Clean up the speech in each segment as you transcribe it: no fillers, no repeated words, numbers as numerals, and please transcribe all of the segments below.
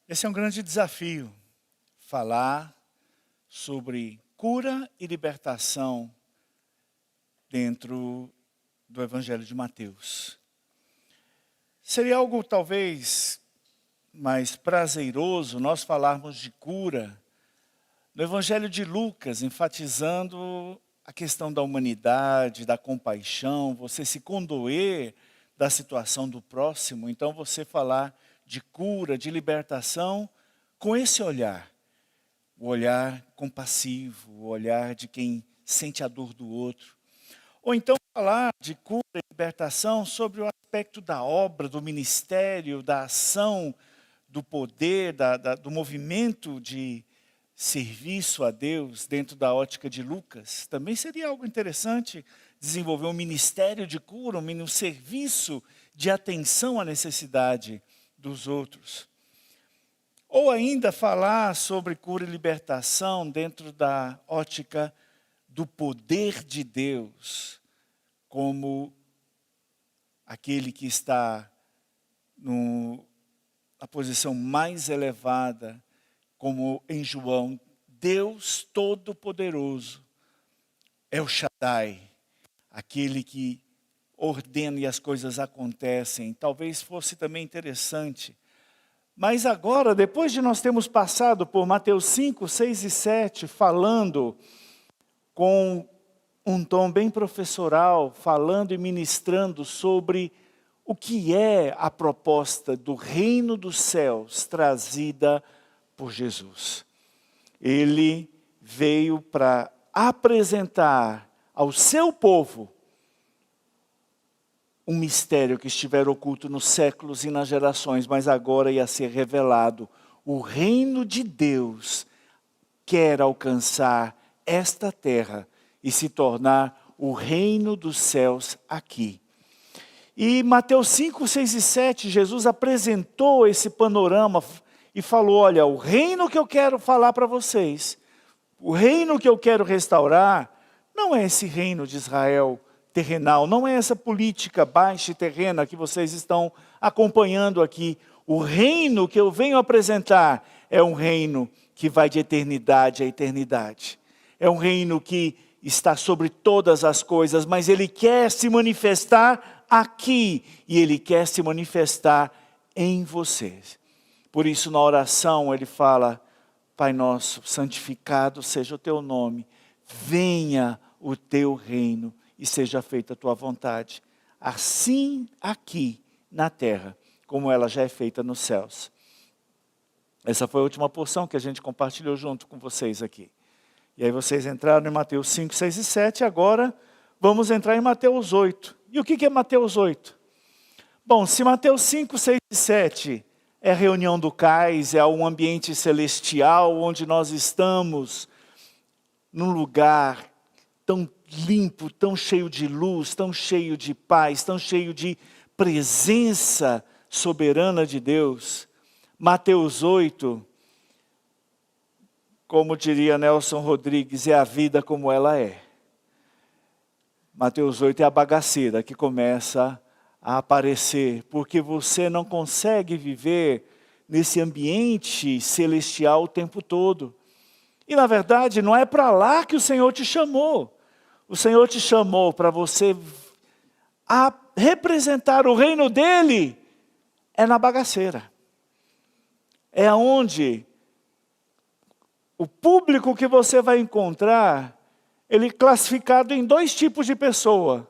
Esse é um grande desafio, falar sobre cura e libertação dentro do Evangelho de Mateus. Seria algo talvez mais prazeroso nós falarmos de cura no Evangelho de Lucas, enfatizando a questão da humanidade, da compaixão, você se condoer da situação do próximo, então você falar de cura, de libertação, com esse olhar. O olhar compassivo, o olhar de quem sente a dor do outro. Ou então falar de cura e libertação sobre o aspecto da obra, do ministério, da ação, do poder, do movimento de serviço a Deus dentro da ótica de Lucas. Também seria algo interessante desenvolver um ministério de cura, um serviço de atenção à necessidade dos outros. Ou ainda falar sobre cura e libertação dentro da ótica do poder de Deus, como aquele que está na posição mais elevada, como em João, Deus Todo-Poderoso, El Shaddai, aquele que ordena e as coisas acontecem. Talvez fosse também interessante. Mas agora, depois de nós termos passado por Mateus 5, 6 e 7, falando com um tom bem professoral, falando e ministrando sobre o que é a proposta do reino dos céus trazida por Jesus. Ele veio para apresentar ao seu povo um mistério que estiver oculto nos séculos e nas gerações, mas agora ia ser revelado. O reino de Deus quer alcançar esta terra e se tornar o reino dos céus aqui. E Mateus 5, 6 e 7, Jesus apresentou esse panorama e falou, olha, o reino que eu quero falar para vocês, o reino que eu quero restaurar, não é esse reino de Israel terrenal, não é essa política baixa e terrena que vocês estão acompanhando aqui. O reino que eu venho apresentar é um reino que vai de eternidade a eternidade. É um reino que está sobre todas as coisas, mas ele quer se manifestar aqui e ele quer se manifestar em vocês. Por isso na oração ele fala, Pai nosso, santificado seja o teu nome, venha o teu reino e seja feita a tua vontade, assim aqui na terra, como ela já é feita nos céus. Essa foi a última porção que a gente compartilhou junto com vocês aqui. E aí vocês entraram em Mateus 5, 6 e 7, agora vamos entrar em Mateus 8. E o que é Mateus 8? Bom, se Mateus 5, 6 e 7 é a reunião do cais, é um ambiente celestial, onde nós estamos num lugar tão limpo, tão cheio de luz, tão cheio de paz, tão cheio de presença soberana de Deus. Mateus 8, como diria Nelson Rodrigues, é a vida como ela é. Mateus 8 é a bagaceira que começa a aparecer, porque você não consegue viver nesse ambiente celestial o tempo todo. E na verdade não é para lá que o Senhor te chamou. O Senhor te chamou para você representar o reino dele, é na bagaceira. É onde o público que você vai encontrar, ele é classificado em dois tipos de pessoa.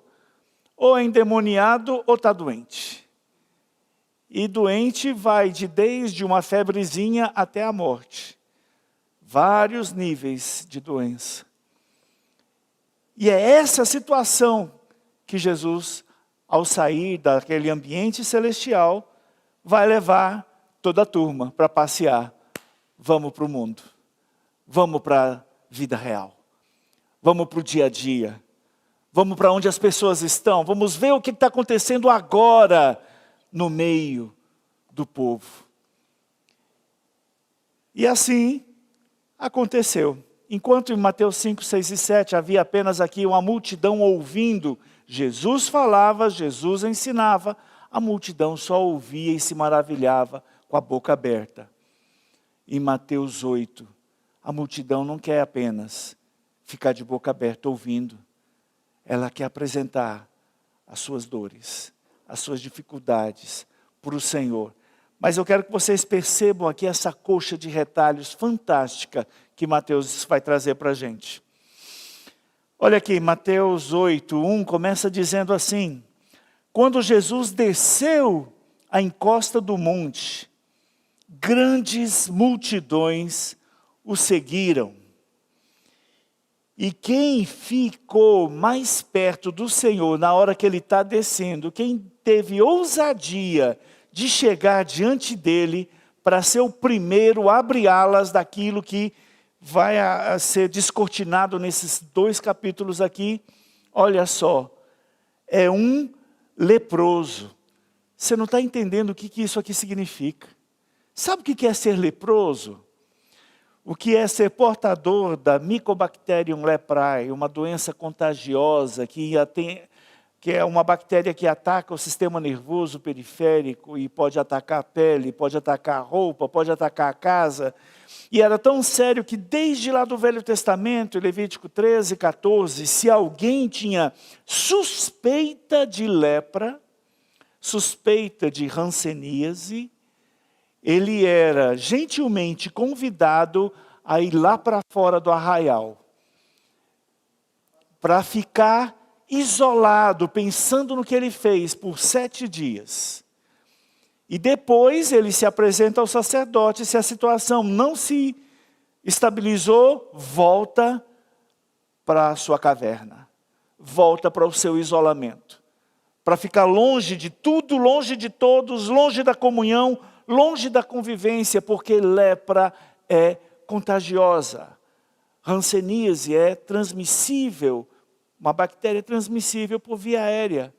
Ou é endemoniado ou está doente. E doente vai desde uma febrezinha até a morte. Vários níveis de doença. E é essa situação que Jesus, ao sair daquele ambiente celestial, vai levar toda a turma para passear. Vamos para o mundo. Vamos para a vida real. Vamos para o dia a dia. Vamos para onde as pessoas estão. Vamos ver o que está acontecendo agora no meio do povo. E assim aconteceu. Enquanto em Mateus 5, 6 e 7 havia apenas aqui uma multidão ouvindo, Jesus falava, Jesus ensinava, a multidão só ouvia e se maravilhava com a boca aberta. em Mateus 8, a multidão não quer apenas ficar de boca aberta ouvindo. Ela quer apresentar as suas dores, as suas dificuldades para o Senhor. Mas eu quero que vocês percebam aqui essa coxa de retalhos fantástica que Mateus vai trazer para a gente. Olha aqui, Mateus 8:1 começa dizendo assim: quando Jesus desceu a encosta do monte, grandes multidões o seguiram. E quem ficou mais perto do Senhor na hora que ele está descendo, quem teve ousadia de chegar diante dele para ser o primeiro a abrir alas daquilo que vai a ser descortinado nesses 2 capítulos aqui, olha só, é um leproso. Você não está entendendo o que isso aqui significa. Sabe o que é ser leproso? O que é ser portador da Mycobacterium leprae, uma doença contagiosa que é uma bactéria que ataca o sistema nervoso periférico e pode atacar a pele, pode atacar a roupa, pode atacar a casa. E era tão sério que desde lá do Velho Testamento, Levítico 13, 14, se alguém tinha suspeita de lepra, suspeita de hanseníase, ele era gentilmente convidado a ir lá para fora do arraial, para ficar isolado, pensando no que ele fez por 7 dias. E depois ele se apresenta ao sacerdote. Se a situação não se estabilizou, volta para a sua caverna, volta para o seu isolamento, para ficar longe de tudo, longe de todos, longe da comunhão, longe da convivência, porque lepra é contagiosa. Hanseníase é transmissível, uma bactéria transmissível por via aérea.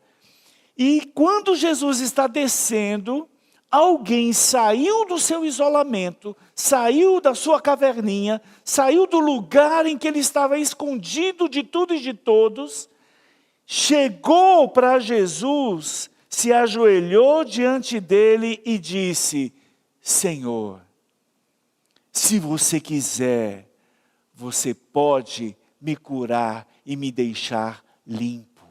E quando Jesus está descendo, alguém saiu do seu isolamento, saiu da sua caverninha, saiu do lugar em que ele estava escondido de tudo e de todos, chegou para Jesus, se ajoelhou diante dele e disse: Senhor, se você quiser, você pode me curar e me deixar limpo.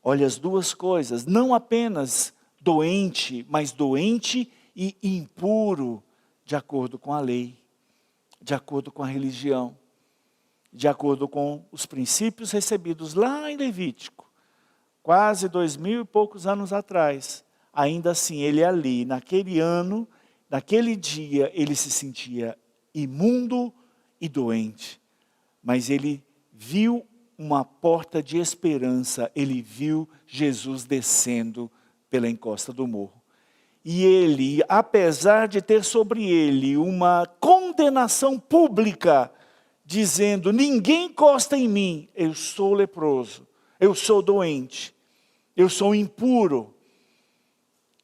Olha as duas coisas, não apenas doente, mas doente e impuro, de acordo com a lei, de acordo com a religião, de acordo com os princípios recebidos lá em Levítico, quase 2000 e poucos anos atrás. Ainda assim, ele ali, naquele ano, naquele dia, ele se sentia imundo e doente. Mas ele viu uma porta de esperança, ele viu Jesus descendo pela encosta do morro. E ele, apesar de ter sobre ele uma condenação pública, dizendo: ninguém encosta em mim, eu sou leproso, eu sou doente, eu sou impuro.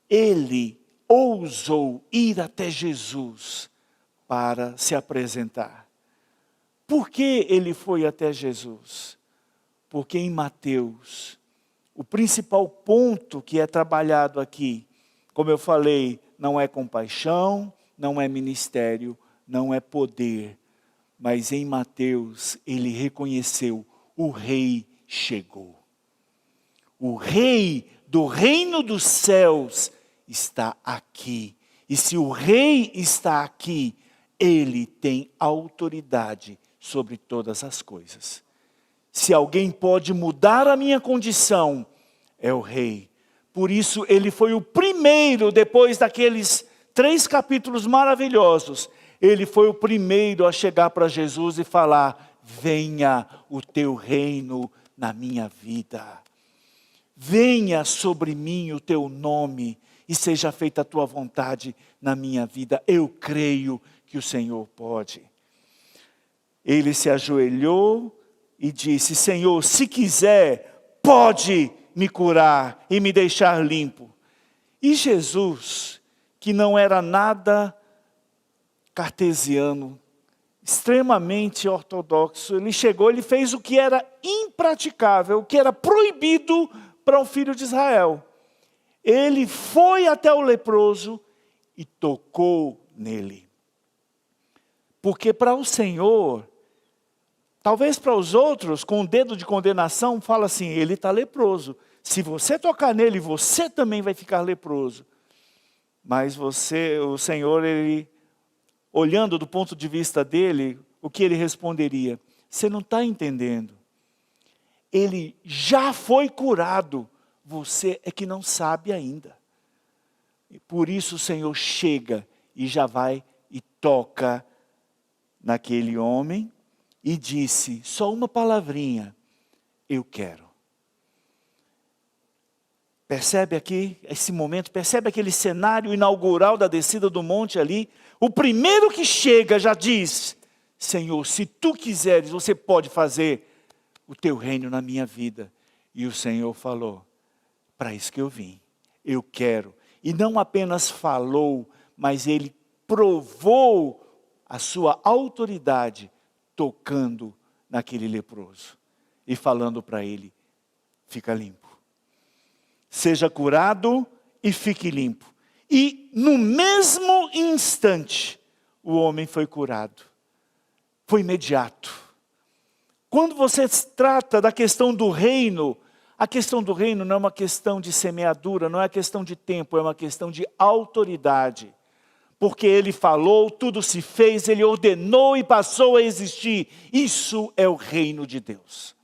Ele ousou ir até Jesus para se apresentar. Por que ele foi até Jesus? Porque em Mateus, o principal ponto que é trabalhado aqui, como eu falei, não é compaixão, não é ministério, não é poder, mas em Mateus ele reconheceu: o rei chegou. O rei do reino dos céus está aqui. E se o rei está aqui, ele tem autoridade sobre todas as coisas. Se alguém pode mudar a minha condição, é o rei. Por isso ele foi o primeiro, depois daqueles 3 capítulos maravilhosos, ele foi o primeiro a chegar para Jesus e falar: venha o teu reino na minha vida. Venha sobre mim o teu nome e seja feita a tua vontade na minha vida. Eu creio que o Senhor pode. Ele se ajoelhou e disse: Senhor, se quiser, pode me curar e me deixar limpo. E Jesus, que não era nada cartesiano, extremamente ortodoxo, ele chegou, ele fez o que era impraticável, o que era proibido para um filho de Israel. Ele foi até o leproso e tocou nele. Porque para o Senhor, talvez para os outros, com o dedo de condenação, fala assim, ele está leproso. Se você tocar nele, você também vai ficar leproso. Mas o Senhor, ele, olhando do ponto de vista dele, o que ele responderia? Você não está entendendo. Ele já foi curado, você é que não sabe ainda. E por isso o Senhor chega e já vai e toca naquele homem e disse, só uma palavrinha, eu quero. Percebe aqui, esse momento, percebe aquele cenário inaugural da descida do monte ali? O primeiro que chega já diz, Senhor, se tu quiseres, você pode fazer o teu reino na minha vida. E o Senhor falou, para isso que eu vim, eu quero. E não apenas falou, mas ele provou a sua autoridade, tocando naquele leproso. E falando para ele, fica limpo. Seja curado e fique limpo. E no mesmo instante, o homem foi curado. Foi imediato. Quando você trata da questão do reino, a questão do reino não é uma questão de semeadura, não é uma questão de tempo, é uma questão de autoridade. Porque ele falou, tudo se fez, ele ordenou e passou a existir. Isso é o reino de Deus.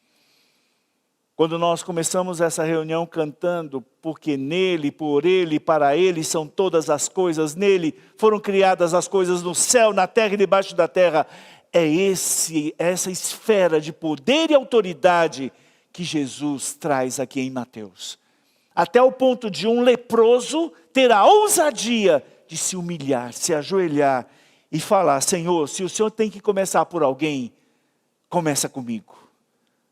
Quando nós começamos essa reunião cantando, porque nele, por ele, para ele são todas as coisas, nele foram criadas as coisas no céu, na terra e debaixo da terra. É essa esfera de poder e autoridade que Jesus traz aqui em Mateus. Até o ponto de um leproso ter a ousadia de se humilhar, se ajoelhar e falar, Senhor, se o Senhor tem que começar por alguém, começa comigo,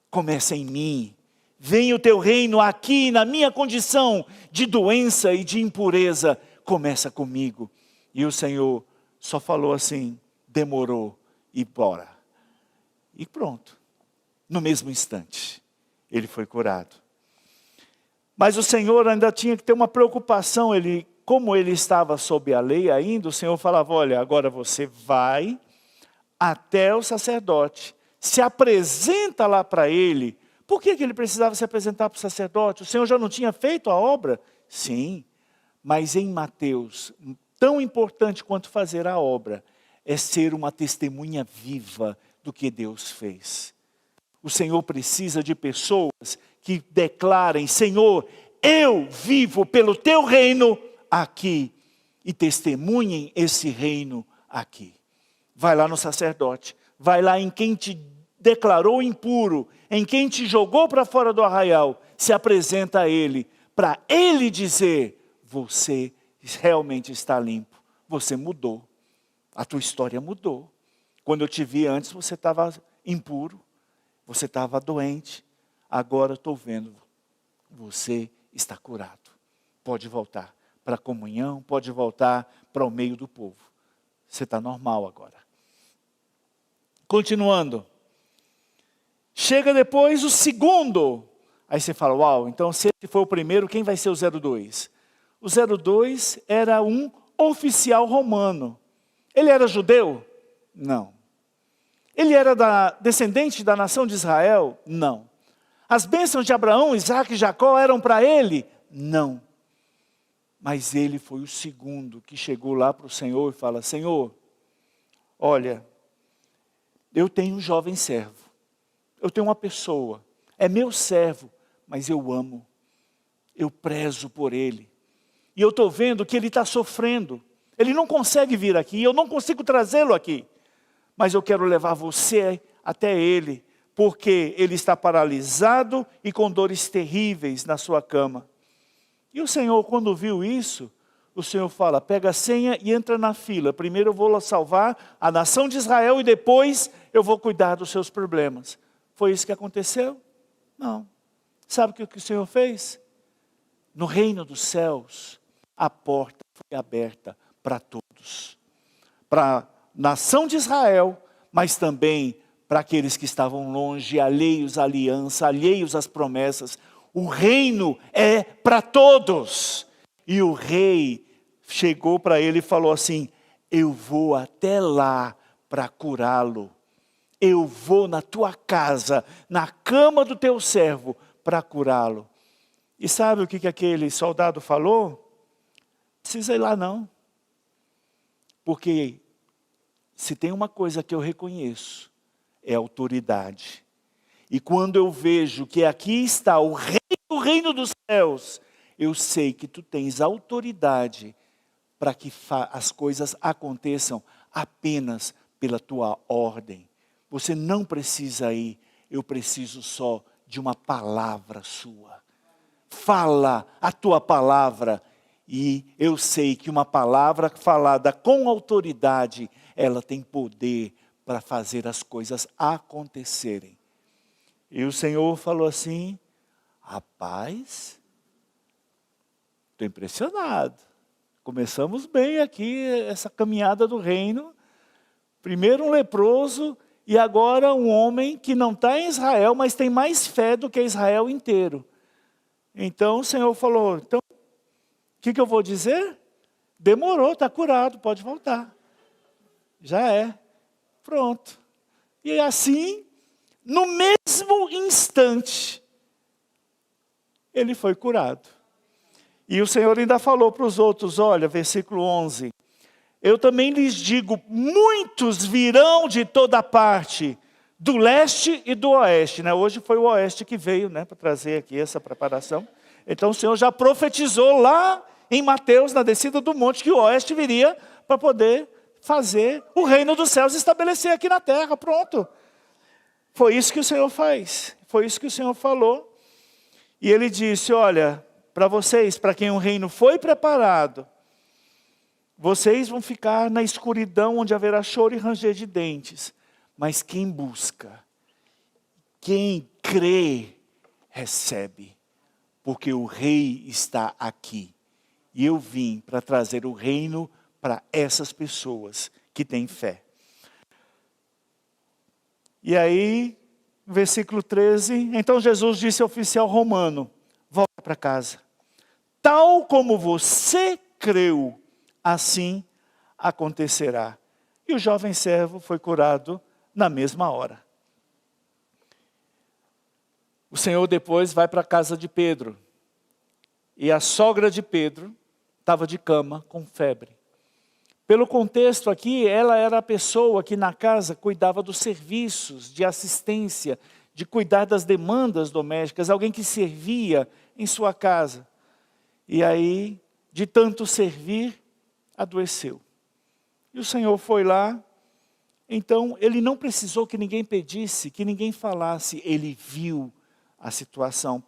começa em mim. Venha o teu reino aqui, na minha condição de doença e de impureza, começa comigo. E o Senhor só falou assim, demorou, e bora. E pronto. No mesmo instante, ele foi curado. Mas o Senhor ainda tinha que ter uma preocupação, como ele estava sob a lei ainda, o Senhor falava, olha, agora você vai até o sacerdote, se apresenta lá para ele. Por que ele precisava se apresentar para o sacerdote? O Senhor já não tinha feito a obra? Sim, mas em Mateus, tão importante quanto fazer a obra, é ser uma testemunha viva do que Deus fez. O Senhor precisa de pessoas que declarem, Senhor, eu vivo pelo teu reino aqui, e testemunhem esse reino aqui. Vai lá no sacerdote, vai lá em quem te declarou impuro, em quem te jogou para fora do arraial, se apresenta a ele, para ele dizer, você realmente está limpo, você mudou, a tua história mudou. Quando eu te vi antes, você estava impuro, você estava doente, agora eu estou vendo, você está curado. Pode voltar para a comunhão, pode voltar para o meio do povo. Você está normal agora. Continuando. Chega depois o segundo. Aí você fala, uau, então se esse foi o primeiro, quem vai ser o 02? O 02 era um oficial romano. Ele era judeu? Não. Ele era descendente da nação de Israel? Não. As bênçãos de Abraão, Isaac e Jacó eram para ele? Não. Mas ele foi o segundo que chegou lá para o Senhor e fala, Senhor, olha, eu tenho um jovem servo. Eu tenho uma pessoa, é meu servo, mas eu amo, eu prezo por ele. E eu estou vendo que ele está sofrendo, ele não consegue vir aqui, eu não consigo trazê-lo aqui. Mas eu quero levar você até ele, porque ele está paralisado e com dores terríveis na sua cama. E o Senhor, quando viu isso, o Senhor fala, pega a senha e entra na fila. Primeiro eu vou salvar a nação de Israel e depois eu vou cuidar dos seus problemas. Foi isso que aconteceu? Não. Sabe o que o Senhor fez? No reino dos céus, a porta foi aberta para todos. Para a nação de Israel, mas também para aqueles que estavam longe, alheios à aliança, alheios às promessas. O reino é para todos. E o rei chegou para ele e falou assim, eu vou até lá para curá-lo. Eu vou na tua casa, na cama do teu servo, para curá-lo. E sabe o que aquele soldado falou? Não precisa ir lá não. Porque se tem uma coisa que eu reconheço, é autoridade. E quando eu vejo que aqui está o reino dos céus, eu sei que tu tens autoridade para que as coisas aconteçam apenas pela tua ordem. Você não precisa ir, eu preciso só de uma palavra sua. Fala a tua palavra e eu sei que uma palavra falada com autoridade, ela tem poder para fazer as coisas acontecerem. E o Senhor falou assim, rapaz, estou impressionado. Começamos bem aqui essa caminhada do reino. Primeiro um leproso e agora um homem que não está em Israel, mas tem mais fé do que Israel inteiro. Então o Senhor falou, então, o que eu vou dizer? Demorou, está curado, pode voltar. Já é, pronto. E assim, no mesmo instante, ele foi curado. E o Senhor ainda falou para os outros, olha, versículo 11. Eu também lhes digo, muitos virão de toda parte, do leste e do oeste. Né? Hoje foi o oeste que veio, né, para trazer aqui essa preparação. Então o Senhor já profetizou lá em Mateus, na descida do monte, que o oeste viria para poder fazer o reino dos céus estabelecer aqui na terra. Pronto. Foi isso que o Senhor faz. Foi isso que o Senhor falou. E ele disse, olha, para vocês, para quem o reino foi preparado, vocês vão ficar na escuridão onde haverá choro e ranger de dentes. Mas quem busca, quem crê, recebe. Porque o rei está aqui. E eu vim para trazer o reino para essas pessoas que têm fé. E aí, versículo 13, então Jesus disse ao oficial romano, volta para casa. Tal como você creu, assim acontecerá. E o jovem servo foi curado na mesma hora. O Senhor depois vai para a casa de Pedro. E a sogra de Pedro estava de cama com febre. Pelo contexto aqui, ela era a pessoa que na casa cuidava dos serviços, de assistência, de cuidar das demandas domésticas, alguém que servia em sua casa. E aí, de tanto servir, adoeceu. E o Senhor foi lá, então ele não precisou que ninguém pedisse, que ninguém falasse, ele viu a situação.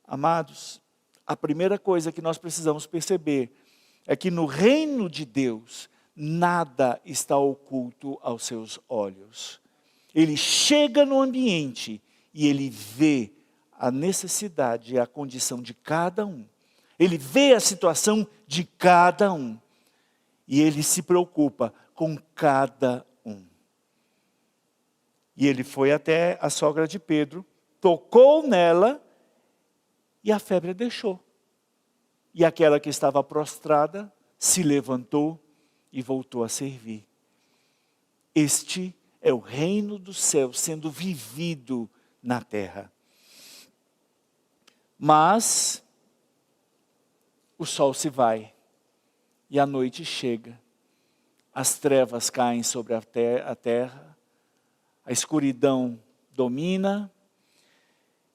Amados, a primeira coisa que nós precisamos perceber é que no reino de Deus, nada está oculto aos seus olhos. Ele chega no ambiente e ele vê a necessidade e a condição de cada um. Ele vê a situação de cada um. E ele se preocupa com cada um. E ele foi até a sogra de Pedro, tocou nela e a febre deixou. E aquela que estava prostrada se levantou e voltou a servir. Este é o reino dos céus sendo vivido na terra. Mas o sol se vai e a noite chega. As trevas caem sobre a terra, a escuridão domina.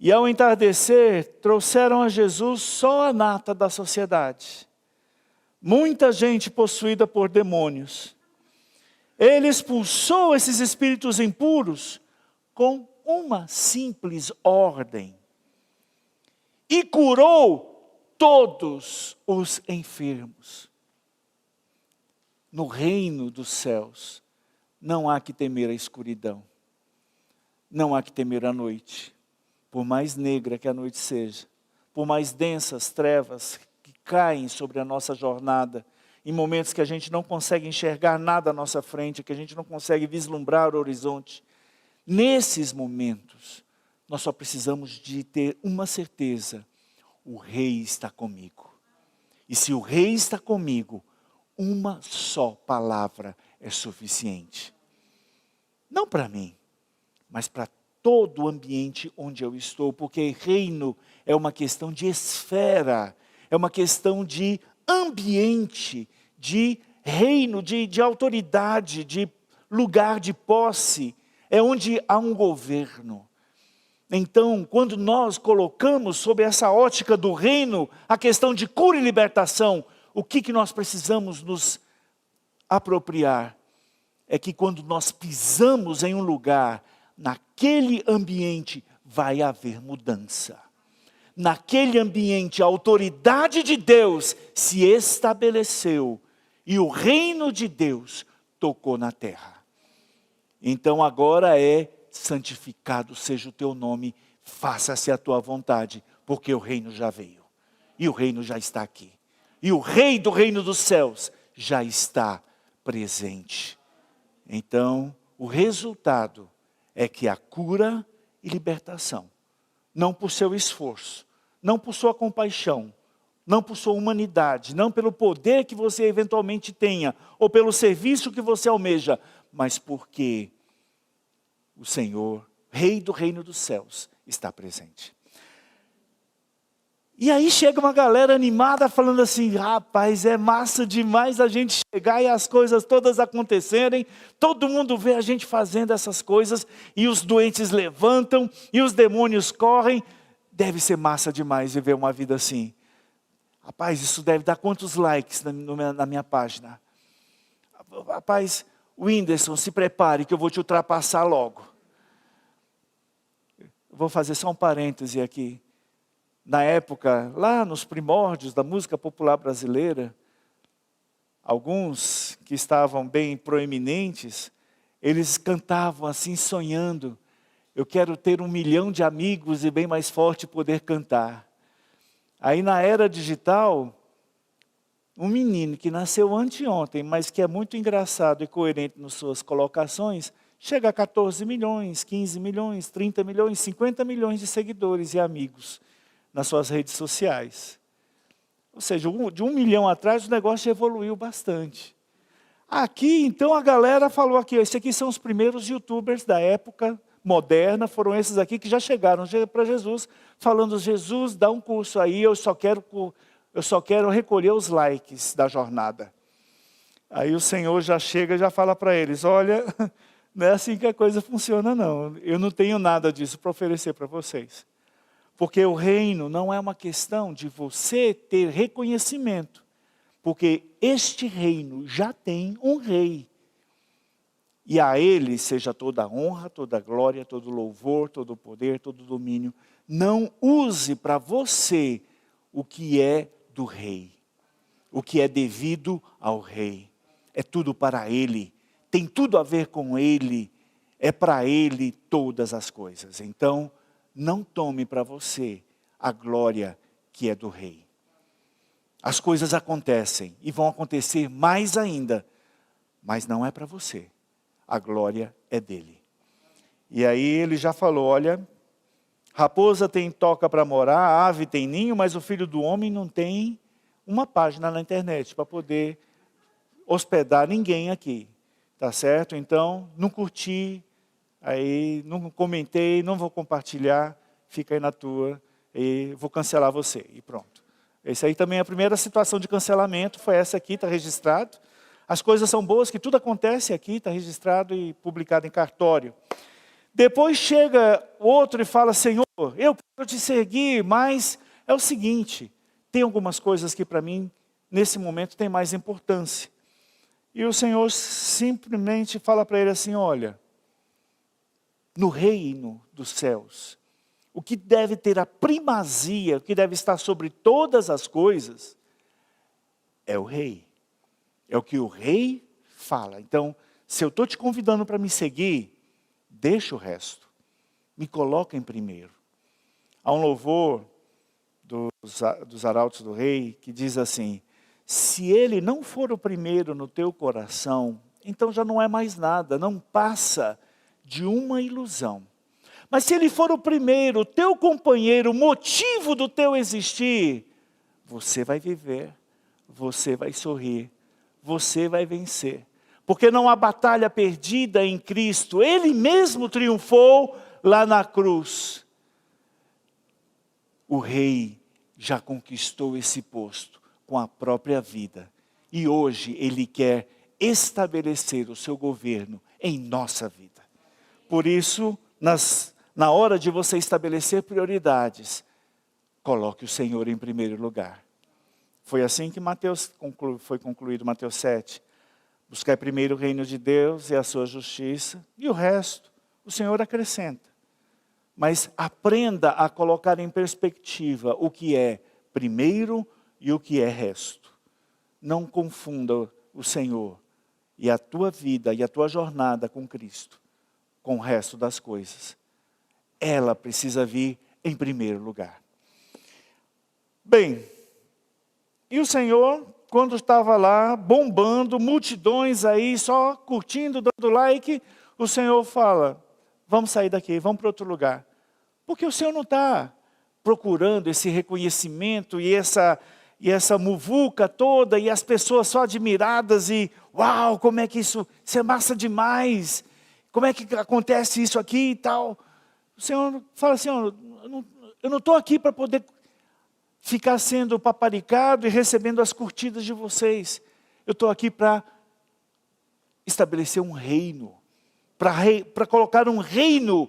E ao entardecer, trouxeram a Jesus só a nata da sociedade. Muita gente possuída por demônios. Ele expulsou esses espíritos impuros com uma simples ordem. E curou todos os enfermos. No reino dos céus, não há que temer a escuridão. Não há que temer a noite. Por mais negra que a noite seja, por mais densas trevas que caem sobre a nossa jornada, em momentos que a gente não consegue enxergar nada à nossa frente, que a gente não consegue vislumbrar o horizonte, nesses momentos, nós só precisamos de ter uma certeza: o Rei está comigo. E se o Rei está comigo, uma só palavra é suficiente. Não para mim, mas para todo o ambiente onde eu estou, porque reino é uma questão de esfera, é uma questão de ambiente, de reino, de autoridade, de lugar de posse, é onde há um governo. Então, quando nós colocamos sob essa ótica do reino, a questão de cura e libertação, o que nós precisamos nos apropriar? É que quando nós pisamos em um lugar, naquele ambiente vai haver mudança. Naquele ambiente, a autoridade de Deus se estabeleceu e o reino de Deus tocou na terra. Então agora santificado seja o teu nome, faça-se a tua vontade, porque o reino já veio, e o reino já está aqui, e o rei do reino dos céus já está presente. Então, o resultado é que a cura e libertação, não por seu esforço, não por sua compaixão, não por sua humanidade, não pelo poder que você eventualmente tenha, ou pelo serviço que você almeja, mas porque o Senhor, Rei do reino dos céus, está presente. E aí chega uma galera animada falando assim, rapaz, é massa demais a gente chegar e as coisas todas acontecerem, todo mundo vê a gente fazendo essas coisas, e os doentes levantam, e os demônios correm, deve ser massa demais viver uma vida assim. Rapaz, isso deve dar quantos likes na minha página? Rapaz, Whindersson, se prepare que eu vou te ultrapassar logo. Vou fazer só um parêntese aqui. Na época, lá nos primórdios da música popular brasileira, alguns que estavam bem proeminentes, eles cantavam assim, sonhando, eu quero ter 1 milhão de amigos e bem mais forte poder cantar. Aí na era digital, um menino que nasceu anteontem, mas que é muito engraçado e coerente nas suas colocações, chega a 14 milhões, 15 milhões, 30 milhões, 50 milhões de seguidores e amigos nas suas redes sociais. Ou seja, de 1 milhão atrás o negócio evoluiu bastante. Aqui, então, a galera falou aqui, esses aqui são os primeiros youtubers da época moderna, foram esses aqui que já chegaram para Jesus, falando, Jesus, dá um curso aí, eu só quero recolher os likes da jornada. Aí o Senhor já chega e já fala para eles, olha, não é assim que a coisa funciona não, eu não tenho nada disso para oferecer para vocês. Porque o reino não é uma questão de você ter reconhecimento, porque este reino já tem um rei. E a ele seja toda a honra, toda a glória, todo o louvor, todo o poder, todo o domínio. Não use para você o que é do rei, o que é devido ao rei. É tudo para ele, tem tudo a ver com ele, é para ele todas as coisas. Então, não tome para você a glória que é do rei. As coisas acontecem e vão acontecer mais ainda, mas não é para você. A glória é dele. E aí ele já falou, olha, raposa tem toca para morar, ave tem ninho, mas o filho do homem não tem uma página na internet para poder hospedar ninguém aqui. Tá certo? Então, não curti, aí não comentei, não vou compartilhar, fica aí na tua, e vou cancelar você, e pronto. Esse aí também é a primeira situação de cancelamento, foi essa aqui, está registrado. As coisas são boas, que tudo acontece aqui, está registrado e publicado em cartório. Depois chega outro e fala, Senhor, eu quero te seguir, mas é o seguinte, tem algumas coisas que para mim, nesse momento, tem mais importância. E o Senhor simplesmente fala para ele assim, olha, no reino dos céus, o que deve ter a primazia, o que deve estar sobre todas as coisas, é o rei. É o que o rei fala. Então, se eu estou te convidando para me seguir, deixa o resto. Me coloca em primeiro. Há um louvor dos arautos do rei que diz assim, se ele não for o primeiro no teu coração, então já não é mais nada, não passa de uma ilusão. Mas se ele for o primeiro, o teu companheiro, o motivo do teu existir, você vai viver, você vai sorrir, você vai vencer. Porque não há batalha perdida em Cristo. Ele mesmo triunfou lá na cruz. O rei já conquistou esse posto com a própria vida. E hoje ele quer estabelecer o seu governo em nossa vida. Por isso, na hora de você estabelecer prioridades, coloque o Senhor em primeiro lugar. Foi assim que foi concluído Mateus 7. Buscar primeiro o reino de Deus e a sua justiça, e o resto o Senhor acrescenta. Mas aprenda a colocar em perspectiva o que é primeiro e o que é resto. Não confunda o Senhor e a tua vida e a tua jornada com Cristo com o resto das coisas. Ela precisa vir em primeiro lugar. Bem, e o Senhor, quando estava lá, bombando, multidões aí, só curtindo, dando like, o Senhor fala, vamos sair daqui, vamos para outro lugar. Porque o Senhor não está procurando esse reconhecimento e essa muvuca toda, e as pessoas só admiradas e, uau, como é que isso é massa demais, como é que acontece isso aqui e tal. O Senhor fala assim, eu não estou aqui para poder ficar sendo paparicado e recebendo as curtidas de vocês. Eu estou aqui para estabelecer um reino, para colocar um reino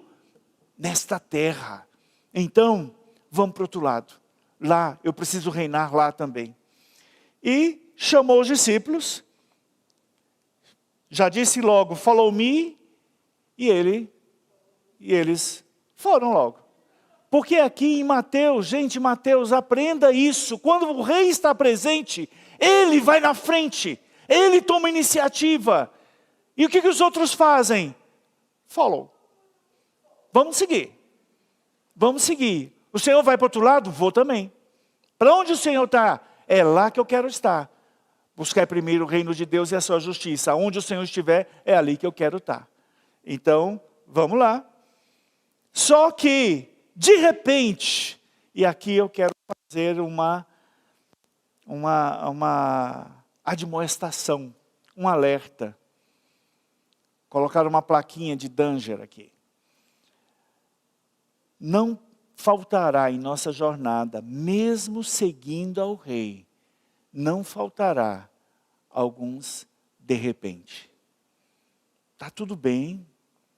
nesta terra. Então, vamos para o outro lado. Lá, eu preciso reinar lá também. E chamou os discípulos, já disse logo, follow-me, e eles foram logo. Porque aqui em Mateus, gente, Mateus, aprenda isso. Quando o rei está presente, ele vai na frente. Ele toma iniciativa. E o que os outros fazem? Follow. Vamos seguir. Vamos seguir. O Senhor vai para o outro lado? Vou também. Para onde o Senhor está? É lá que eu quero estar. Buscar primeiro o reino de Deus e a sua justiça. Onde o Senhor estiver, é ali que eu quero estar. Então, vamos lá. Só que, de repente, e aqui eu quero fazer uma admoestação, um alerta. Colocar uma plaquinha de danger aqui. Não faltará em nossa jornada, mesmo seguindo ao rei, não faltará alguns de repente. Está tudo bem,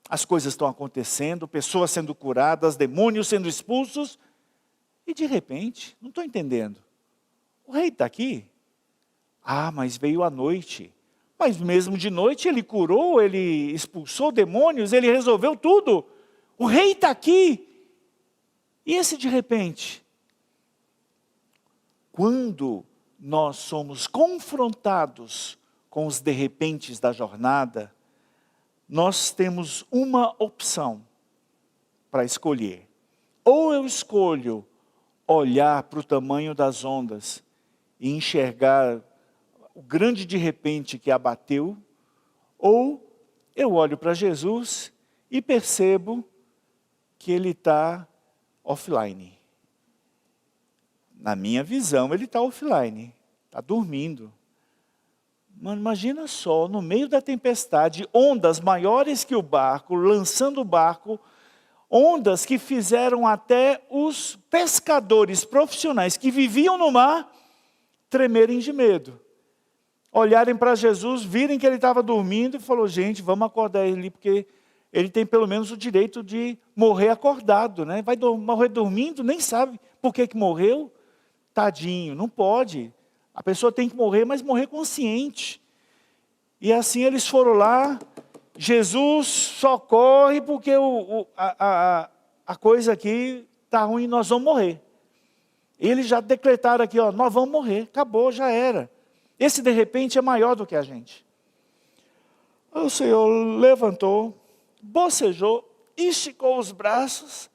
as coisas estão acontecendo, pessoas sendo curadas, demônios sendo expulsos, e de repente, não estou entendendo, o rei está aqui? Ah, mas veio à noite. Mas mesmo de noite ele curou, ele expulsou demônios, ele resolveu tudo. O rei está aqui. E esse de repente? Quando nós somos confrontados com os de repentes da jornada, nós temos uma opção para escolher. Ou eu escolho olhar para o tamanho das ondas e enxergar o grande de repente que abateu, ou eu olho para Jesus e percebo que ele está offline. Na minha visão, ele está offline, está dormindo. Mano, imagina só, no meio da tempestade, ondas maiores que o barco, lançando o barco, ondas que fizeram até os pescadores profissionais que viviam no mar tremerem de medo. Olharem para Jesus, virem que ele estava dormindo e falou, gente, vamos acordar ele, porque ele tem pelo menos o direito de morrer acordado, né? Vai morrer dormindo, nem sabe por que morreu. Tadinho, não pode. A pessoa tem que morrer, mas morrer consciente. E assim eles foram lá, Jesus socorre porque a coisa aqui está ruim, nós vamos morrer. Eles já decretaram aqui, ó, nós vamos morrer, acabou, já era. Esse de repente é maior do que a gente. O Senhor levantou, bocejou, esticou os braços.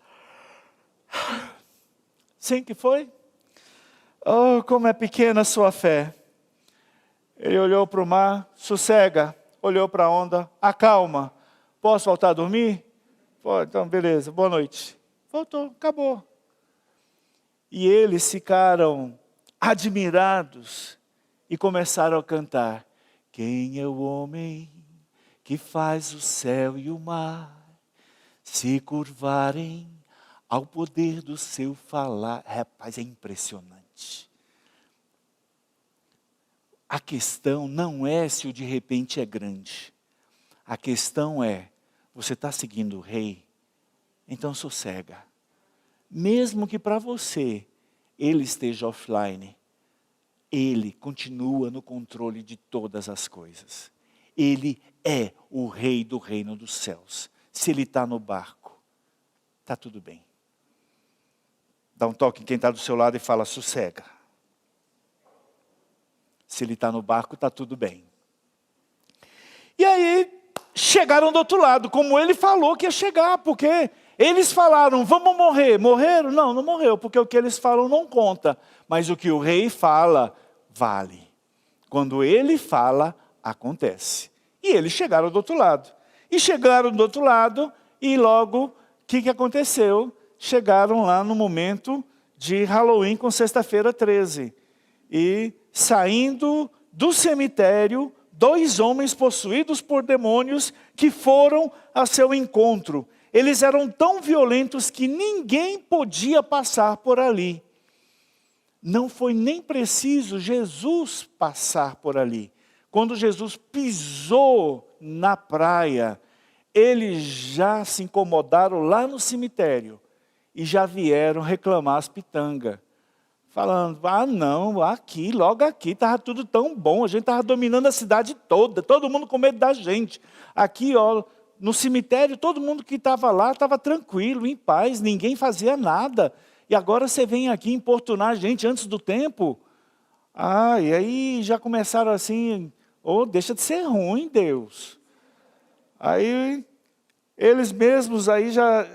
Sim que foi? Oh, como é pequena a sua fé. Ele olhou para o mar, sossega, olhou para a onda, acalma. Posso voltar a dormir? Pode, então beleza, boa noite. Voltou, acabou. E eles ficaram admirados e começaram a cantar. Quem é o homem que faz o céu e o mar se curvarem ao poder do seu falar? Rapaz, é impressionante. A questão não é se o de repente é grande. A questão é, você está seguindo o rei? Então sossega. Mesmo que para você ele esteja offline, ele continua no controle de todas as coisas. Ele é o rei do reino dos céus. Se ele está no barco, está tudo bem. Dá um toque em quem está do seu lado e fala, sossega. Se ele está no barco, está tudo bem. E aí, chegaram do outro lado, como ele falou que ia chegar, porque eles falaram, vamos morrer. Morreram? Não, não morreu, porque o que eles falam não conta. Mas o que o rei fala, vale. Quando ele fala, acontece. E eles chegaram do outro lado. E chegaram do outro lado, e logo, o que aconteceu? Chegaram lá no momento de Halloween com sexta-feira 13. E saindo do cemitério, 2 homens possuídos por demônios que foram a seu encontro. Eles eram tão violentos que ninguém podia passar por ali. Não foi nem preciso Jesus passar por ali. Quando Jesus pisou na praia, eles já se incomodaram lá no cemitério e já vieram reclamar as pitangas. Falando, não, aqui, logo aqui, estava tudo tão bom, a gente estava dominando a cidade toda, todo mundo com medo da gente. Aqui, ó, no cemitério, todo mundo que estava lá estava tranquilo, em paz, ninguém fazia nada. E agora você vem aqui importunar a gente antes do tempo? E aí já começaram assim, deixa de ser ruim, Deus. Aí, eles mesmos aí já,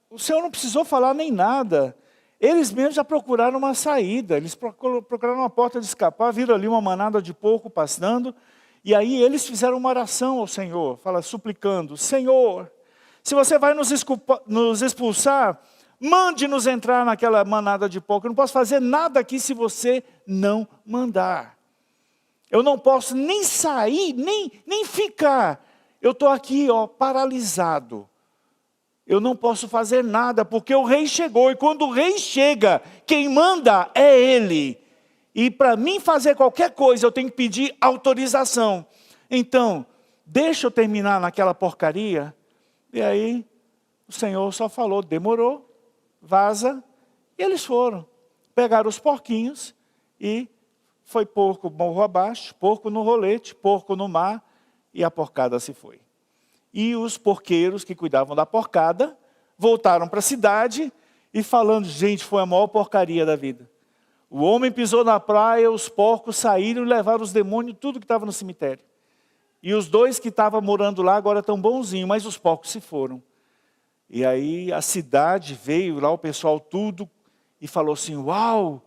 o Senhor não precisou falar nem nada. Eles mesmos já procuraram uma saída, eles procuraram uma porta de escapar, viram ali uma manada de porco passando, e aí eles fizeram uma oração ao Senhor, suplicando, Senhor, se você vai nos expulsar, mande-nos entrar naquela manada de porco, eu não posso fazer nada aqui se você não mandar. Eu não posso nem sair, nem ficar, eu estou aqui paralisado. Eu não posso fazer nada, porque o rei chegou. E quando o rei chega, quem manda é ele. E para mim fazer qualquer coisa, eu tenho que pedir autorização. Então, deixa eu terminar naquela porcaria. E aí, o Senhor só falou, demorou, vaza. E eles foram. Pegaram os porquinhos e foi porco morro abaixo, porco no rolete, porco no mar. E a porcada se foi. E os porqueiros que cuidavam da porcada voltaram para a cidade e falando, gente, foi a maior porcaria da vida. O homem pisou na praia, os porcos saíram e levaram os demônios, tudo que estava no cemitério. E os 2 que estavam morando lá agora estão bonzinhos, mas os porcos se foram. E aí a cidade veio lá, o pessoal tudo, e falou assim, uau,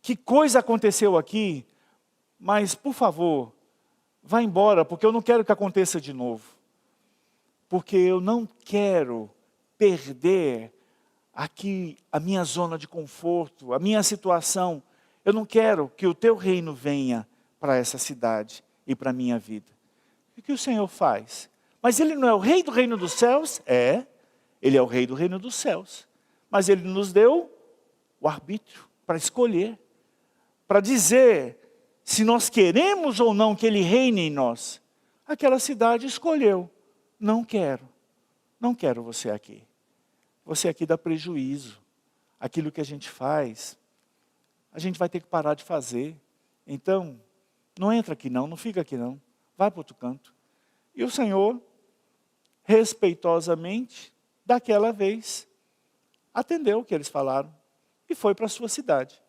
que coisa aconteceu aqui, mas por favor, vá embora, porque eu não quero que aconteça de novo. Porque eu não quero perder aqui a minha zona de conforto, a minha situação. Eu não quero que o teu reino venha para essa cidade e para a minha vida. O que o Senhor faz? Mas ele não é o rei do reino dos céus? É, ele é o rei do reino dos céus. Mas ele nos deu o arbítrio para escolher, para dizer se nós queremos ou não que ele reine em nós. Aquela cidade escolheu. Não quero você aqui. Você aqui dá prejuízo. Aquilo que a gente faz, a gente vai ter que parar de fazer. Então, não entra aqui não fica aqui não. Vai para outro canto. E o Senhor, respeitosamente, daquela vez, atendeu o que eles falaram e foi para a sua cidade.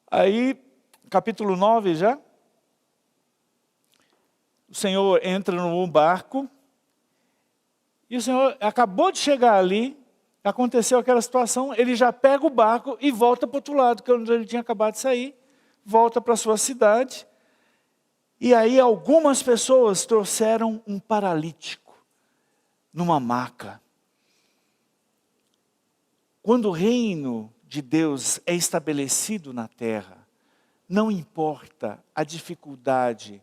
Aí, capítulo 9 já. O Senhor entra no barco, e o Senhor acabou de chegar ali, aconteceu aquela situação, ele já pega o barco e volta para o outro lado, que é onde ele tinha acabado de sair, volta para a sua cidade, e aí algumas pessoas trouxeram um paralítico, numa maca. Quando o reino de Deus é estabelecido na terra, não importa a dificuldade,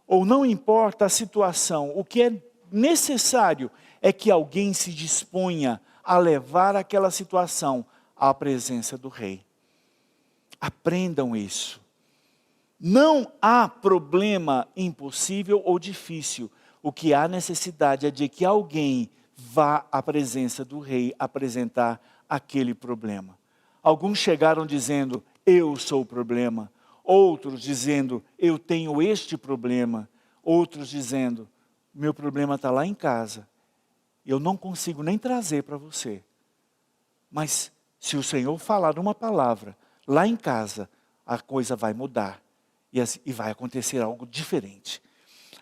ou não importa a situação, o que é necessário é que alguém se disponha a levar aquela situação à presença do rei. Aprendam isso. Não há problema impossível ou difícil. O que há necessidade é de que alguém vá à presença do rei apresentar aquele problema. Alguns chegaram dizendo, eu sou o problema. Outros dizendo, eu tenho este problema. Outros dizendo, meu problema está lá em casa. Eu não consigo nem trazer para você. Mas se o Senhor falar uma palavra, lá em casa, a coisa vai mudar. E vai acontecer algo diferente.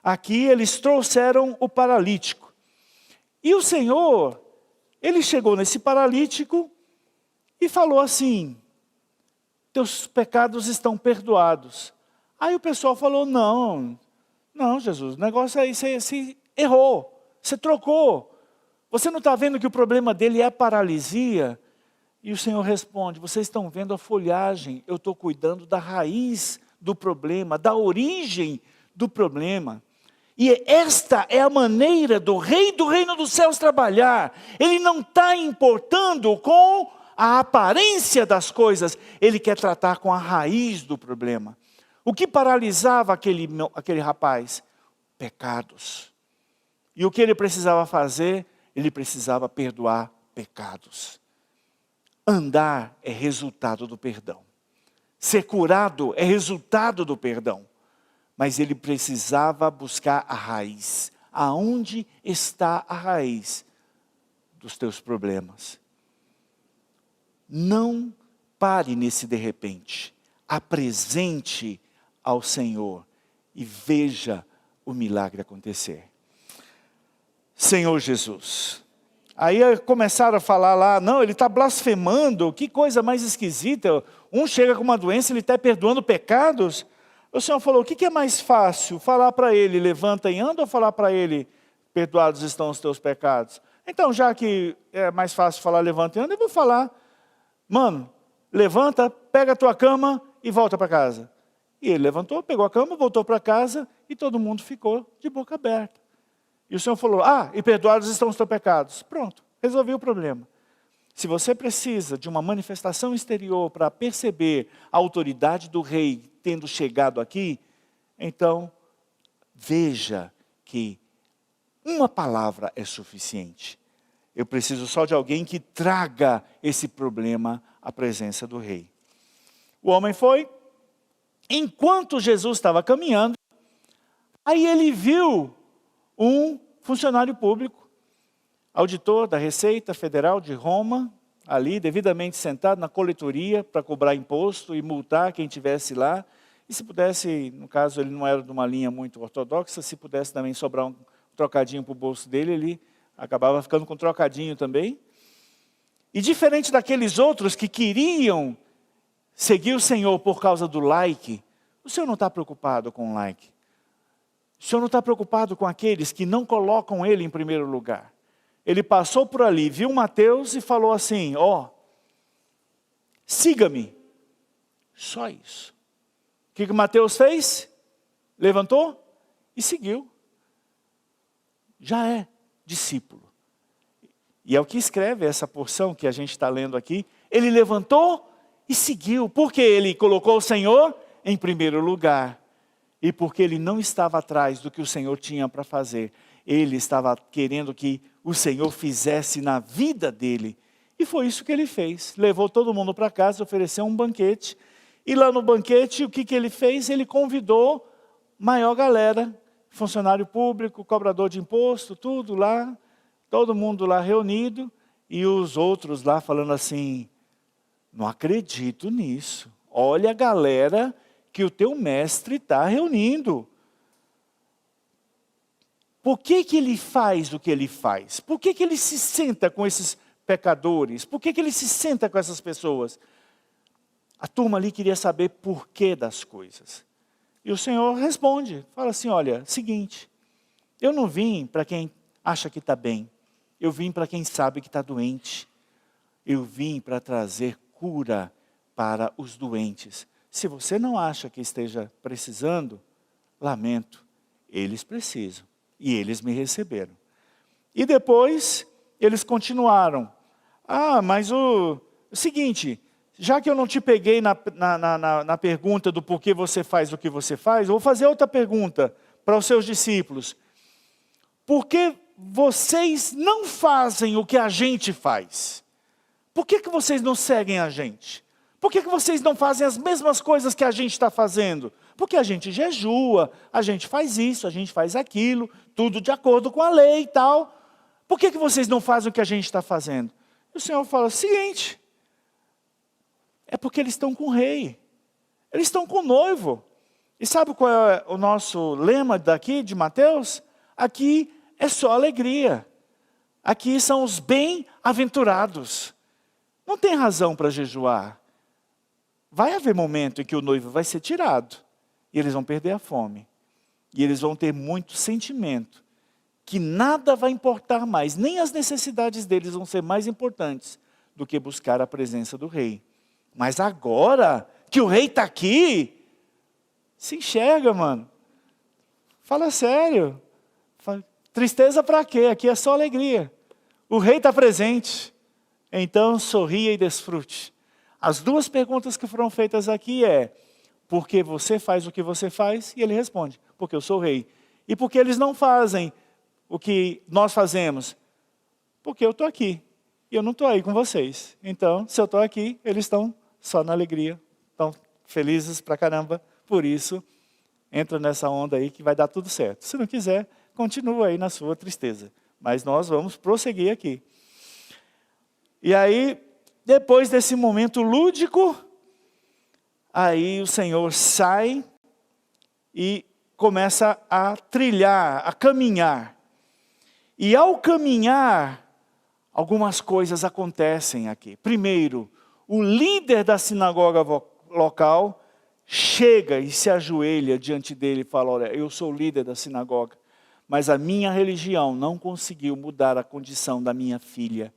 Aqui eles trouxeram o paralítico. E o Senhor, ele chegou nesse paralítico e falou assim, teus pecados estão perdoados. Aí o pessoal falou, não Jesus, o negócio aí, você errou, você trocou. Você não está vendo que o problema dele é a paralisia? E o Senhor responde, vocês estão vendo a folhagem, eu estou cuidando da raiz do problema, da origem do problema. E esta é a maneira do rei do reino dos céus trabalhar. Ele não está importando com a aparência das coisas, ele quer tratar com a raiz do problema. O que paralisava aquele rapaz? Pecados. E o que ele precisava fazer? Ele precisava perdoar pecados. Andar é resultado do perdão. Ser curado é resultado do perdão. Mas ele precisava buscar a raiz. Aonde está a raiz dos teus problemas? Não pare nesse de repente. Apresente ao Senhor e veja o milagre acontecer. Senhor Jesus. Aí começaram a falar lá, não, ele está blasfemando, que coisa mais esquisita. Um chega com uma doença, ele está perdoando pecados. O Senhor falou, o que é mais fácil? Falar para ele, levanta e anda, ou falar para ele, perdoados estão os teus pecados? Então, já que é mais fácil falar levanta e anda, eu vou falar, mano, levanta, pega a tua cama e volta para casa. E ele levantou, pegou a cama, voltou para casa e todo mundo ficou de boca aberta. E o Senhor falou, e perdoados estão os teus pecados. Pronto, resolvi o problema. Se você precisa de uma manifestação exterior para perceber a autoridade do rei tendo chegado aqui, então veja que uma palavra é suficiente. Eu preciso só de alguém que traga esse problema à presença do rei. O homem foi, enquanto Jesus estava caminhando, aí ele viu um funcionário público, auditor da Receita Federal de Roma, ali devidamente sentado na coletoria para cobrar imposto e multar quem estivesse lá. E se pudesse, no caso ele não era de uma linha muito ortodoxa, se pudesse também sobrar um trocadinho para o bolso dele, ele acabava ficando com um trocadinho também. E diferente daqueles outros que queriam seguir o Senhor por causa do like, o Senhor não está preocupado com o like. O Senhor não está preocupado com aqueles que não colocam Ele em primeiro lugar. Ele passou por ali, viu Mateus e falou assim, siga-me. Só isso. O que Mateus fez? Levantou e seguiu. Já é discípulo. E é o que escreve essa porção que a gente está lendo aqui. Ele levantou e seguiu. Porque ele colocou o Senhor em primeiro lugar. E porque ele não estava atrás do que o Senhor tinha para fazer. Ele estava querendo que o Senhor fizesse na vida dele. E foi isso que ele fez. Levou todo mundo para casa, ofereceu um banquete. E lá no banquete, o que ele fez? Ele convidou maior galera. Funcionário público, cobrador de imposto, tudo lá. Todo mundo lá reunido. E os outros lá falando assim, não acredito nisso. Olha a galera que o teu mestre está reunindo. Por que ele faz o que ele faz? Por que ele se senta com esses pecadores? Por que ele se senta com essas pessoas? A turma ali queria saber porquê das coisas. E o Senhor responde, fala assim, olha, seguinte, eu não vim para quem acha que está bem, eu vim para quem sabe que está doente. Eu vim para trazer cura para os doentes. Se você não acha que esteja precisando, lamento, eles precisam. E eles me receberam. E depois, eles continuaram. Mas o seguinte, já que eu não te peguei na pergunta do porquê você faz o que você faz, eu vou fazer outra pergunta para os seus discípulos. Por que vocês não fazem o que a gente faz? Por que vocês não seguem a gente? Por que vocês não fazem as mesmas coisas que a gente está fazendo? Porque a gente jejua, a gente faz isso, a gente faz aquilo, tudo de acordo com a lei e tal. Por que vocês não fazem o que a gente está fazendo? E o Senhor fala o seguinte, é porque eles estão com o rei, eles estão com o noivo. E sabe qual é o nosso lema daqui de Mateus? Aqui é só alegria. Aqui são os bem-aventurados. Não tem razão para jejuar. Vai haver momento em que o noivo vai ser tirado. E eles vão perder a fome. E eles vão ter muito sentimento. Que nada vai importar mais. Nem as necessidades deles vão ser mais importantes do que buscar a presença do rei. Mas agora que o rei está aqui, se enxerga, mano. Fala sério. Tristeza para quê? Aqui é só alegria. O rei está presente. Então sorria e desfrute. As duas perguntas que foram feitas aqui é: por que você faz o que você faz? E ele responde: porque eu sou o rei. E por que eles não fazem o que nós fazemos? Porque eu estou aqui. E eu não estou aí com vocês. Então, se eu estou aqui, eles estão só na alegria. Estão felizes pra caramba. Por isso, entra nessa onda aí que vai dar tudo certo. Se não quiser, continua aí na sua tristeza. Mas nós vamos prosseguir aqui. E aí, depois desse momento lúdico, aí o Senhor sai e começa a trilhar, a caminhar. E ao caminhar, algumas coisas acontecem aqui. Primeiro, o líder da sinagoga local chega e se ajoelha diante dele e fala: olha, eu sou o líder da sinagoga, mas a minha religião não conseguiu mudar a condição da minha filha.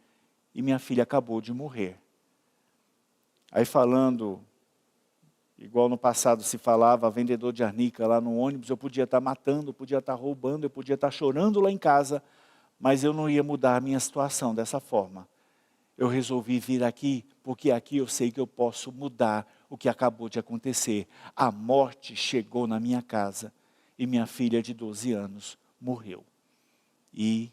E minha filha acabou de morrer. Aí falando, igual no passado se falava, vendedor de arnica lá no ônibus, eu podia estar matando, eu podia estar roubando, eu podia estar chorando lá em casa, mas eu não ia mudar a minha situação dessa forma. Eu resolvi vir aqui, porque aqui eu sei que eu posso mudar o que acabou de acontecer. A morte chegou na minha casa e minha filha de 12 anos morreu. E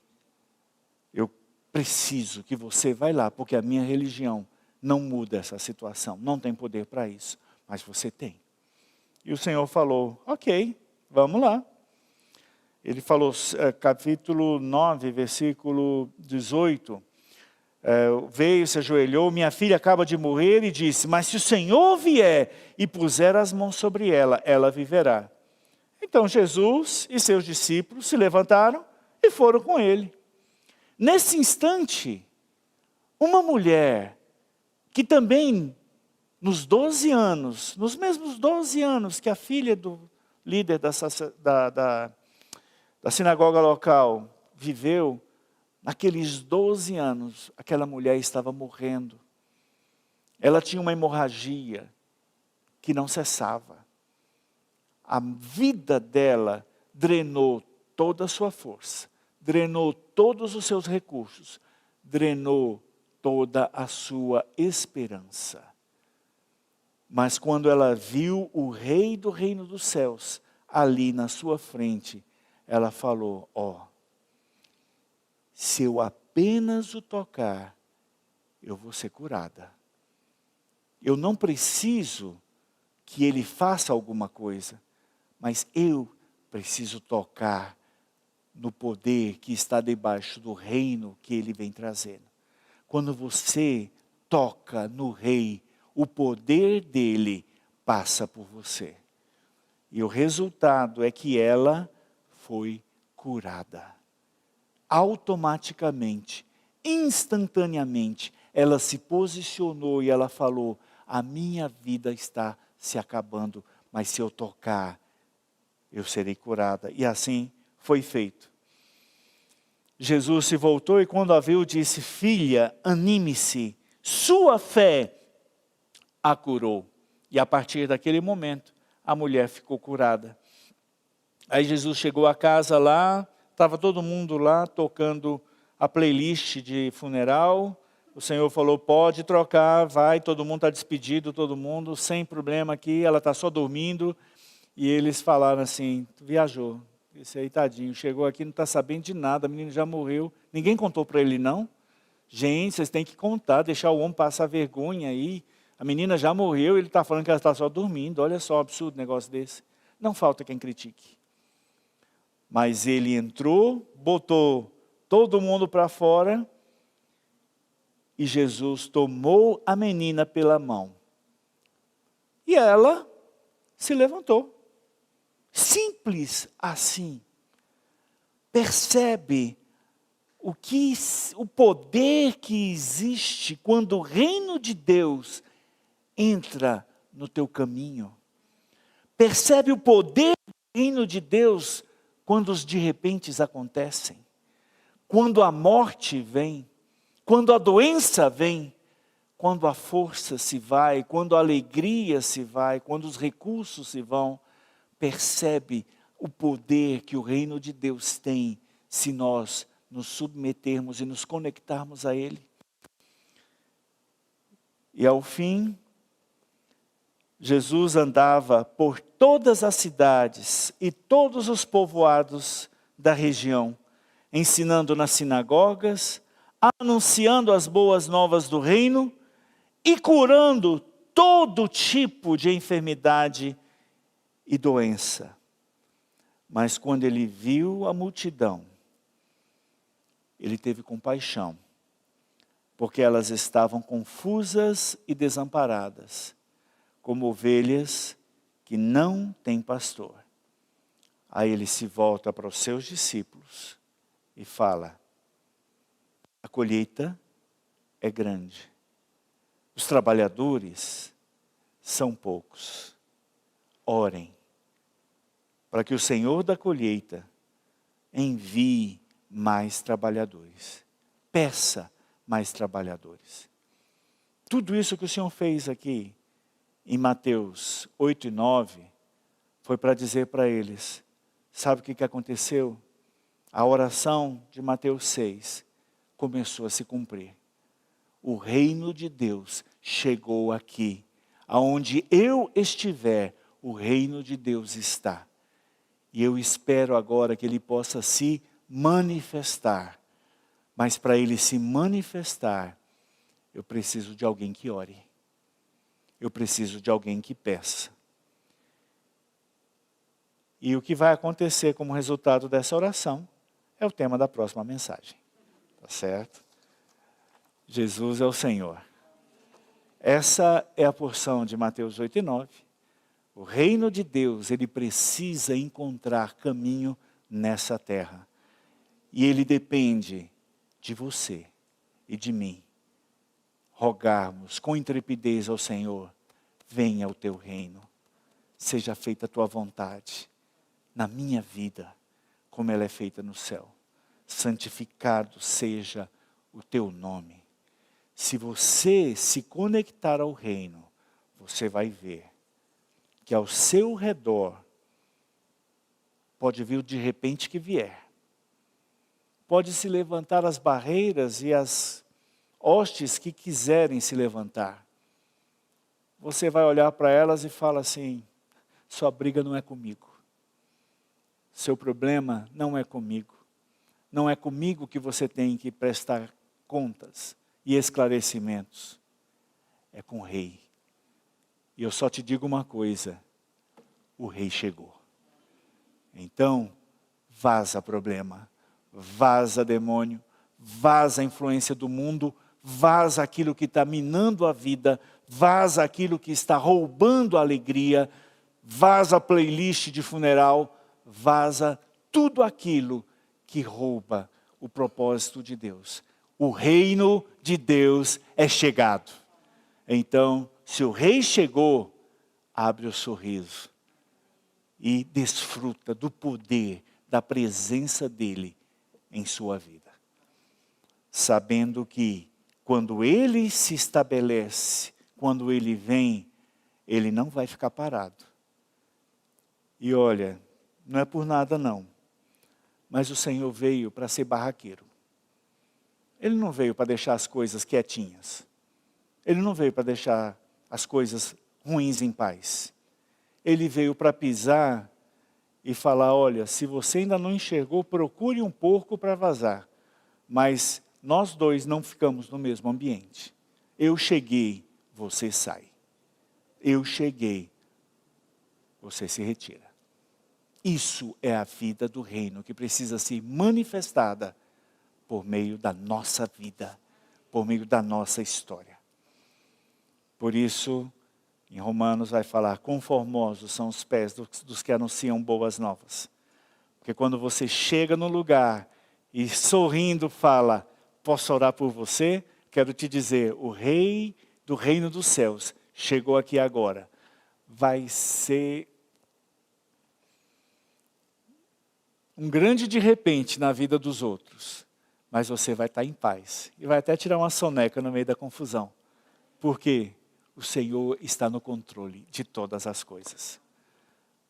eu preciso que você vá lá, porque a minha religião não muda essa situação, não tem poder para isso, mas você tem. E o Senhor falou: ok, vamos lá. Ele falou, capítulo 9, versículo 18, veio, se ajoelhou, minha filha acaba de morrer, e disse: mas se o Senhor vier e puser as mãos sobre ela, ela viverá. Então Jesus e seus discípulos se levantaram e foram com ele. Nesse instante, uma mulher que também nos 12 anos, nos mesmos 12 anos que a filha do líder da sinagoga local viveu, naqueles 12 anos, aquela mulher estava morrendo. Ela tinha uma hemorragia que não cessava. A vida dela drenou toda a sua força, drenou todos os seus recursos, drenou toda a sua esperança. Mas quando ela viu o rei do reino dos céus ali na sua frente, ela falou: se eu apenas o tocar, eu vou ser curada. Eu não preciso que ele faça alguma coisa, mas eu preciso tocar no poder que está debaixo do reino que ele vem trazendo. Quando você toca no rei, o poder dele passa por você. E o resultado é que ela foi curada. Automaticamente, instantaneamente, ela se posicionou e ela falou: a minha vida está se acabando, mas se eu tocar, eu serei curada. E assim foi feito. Jesus se voltou e quando a viu disse: filha, anime-se, sua fé a curou. E a partir daquele momento, a mulher ficou curada. Aí Jesus chegou a casa lá, estava todo mundo lá tocando a playlist de funeral. O Senhor falou, pode trocar, vai, todo mundo está despedido, todo mundo, sem problema aqui, ela está só dormindo. E eles falaram assim, viajou, esse aí tadinho, chegou aqui, não está sabendo de nada, o menino já morreu. Ninguém contou para ele não? Gente, vocês têm que contar, deixar o homem passar vergonha aí. A menina já morreu, ele está falando que ela está só dormindo, olha só, absurdo um negócio desse. Não falta quem critique. Mas ele entrou, botou todo mundo para fora, e Jesus tomou a menina pela mão. E ela se levantou. Simples assim. Percebe o poder que existe quando o reino de Deus entra no teu caminho. Percebe o poder do reino de Deus quando os de repentes acontecem. Quando a morte vem, quando a doença vem, quando a força se vai, quando a alegria se vai, quando os recursos se vão, percebe o poder que o reino de Deus tem se nós nos submetermos e nos conectarmos a Ele. E ao fim, Jesus andava por todas as cidades e todos os povoados da região, ensinando nas sinagogas, anunciando as boas novas do reino e curando todo tipo de enfermidade e doença. Mas quando ele viu a multidão, ele teve compaixão, porque elas estavam confusas e desamparadas, como ovelhas que não têm pastor. Aí ele se volta para os seus discípulos e fala, a colheita é grande, os trabalhadores são poucos. Orem, para que o Senhor da colheita envie mais trabalhadores. Peça mais trabalhadores. Tudo isso que o Senhor fez aqui, em Mateus 8 e 9, foi para dizer para eles, sabe o que aconteceu? A oração de Mateus 6 começou a se cumprir. O reino de Deus chegou aqui. Aonde eu estiver, o reino de Deus está. E eu espero agora que ele possa se manifestar. Mas para ele se manifestar, eu preciso de alguém que ore. Eu preciso de alguém que peça. E o que vai acontecer como resultado dessa oração é o tema da próxima mensagem. Tá certo? Jesus é o Senhor. Essa é a porção de Mateus 8 e 9. O reino de Deus, ele precisa encontrar caminho nessa terra. E ele depende de você e de mim. Rogarmos com intrepidez ao Senhor, venha o teu reino. Seja feita a tua vontade, na minha vida, como ela é feita no céu. Santificado seja o teu nome. Se você se conectar ao reino, você vai ver que ao seu redor, pode vir de repente que vier. Pode se levantar as barreiras e as hostes que quiserem se levantar. Você vai olhar para elas e fala assim, sua briga não é comigo. Seu problema não é comigo. Não é comigo que você tem que prestar contas e esclarecimentos. É com o rei. E eu só te digo uma coisa, o rei chegou. Então, vaza problema, vaza demônio, vaza a influência do mundo, vaza aquilo que está minando a vida, vaza aquilo que está roubando a alegria, vaza a playlist de funeral, vaza tudo aquilo que rouba o propósito de Deus. O reino de Deus é chegado. Então, se o rei chegou, abre o sorriso e desfruta do poder, da presença dele em sua vida. Sabendo que quando ele se estabelece, quando ele vem, Ele não vai ficar parado. E olha, não é por nada não, mas o Senhor veio para ser barraqueiro. Ele não veio para deixar as coisas quietinhas. Ele não veio para deixar as coisas ruins em paz. Ele veio para pisar e falar, olha, se você ainda não enxergou, procure um porco para vazar. Mas nós dois não ficamos no mesmo ambiente. Eu cheguei, você sai. Eu cheguei, você se retira. Isso é a vida do reino que precisa ser manifestada por meio da nossa vida, por meio da nossa história. Por isso, em Romanos vai falar, conformosos são os pés dos que anunciam boas novas. Porque quando você chega no lugar e sorrindo fala, posso orar por você? Quero te dizer, o rei do reino dos céus chegou aqui agora. Vai ser um grande de repente na vida dos outros. Mas você vai estar em paz. E vai até tirar uma soneca no meio da confusão. Por quê? O Senhor está no controle de todas as coisas.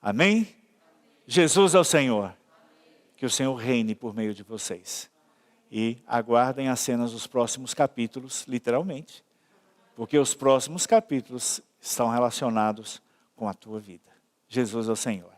Amém? Jesus é o Senhor. Que o Senhor reine por meio de vocês. E aguardem as cenas dos próximos capítulos, literalmente. Porque os próximos capítulos estão relacionados com a tua vida. Jesus é o Senhor.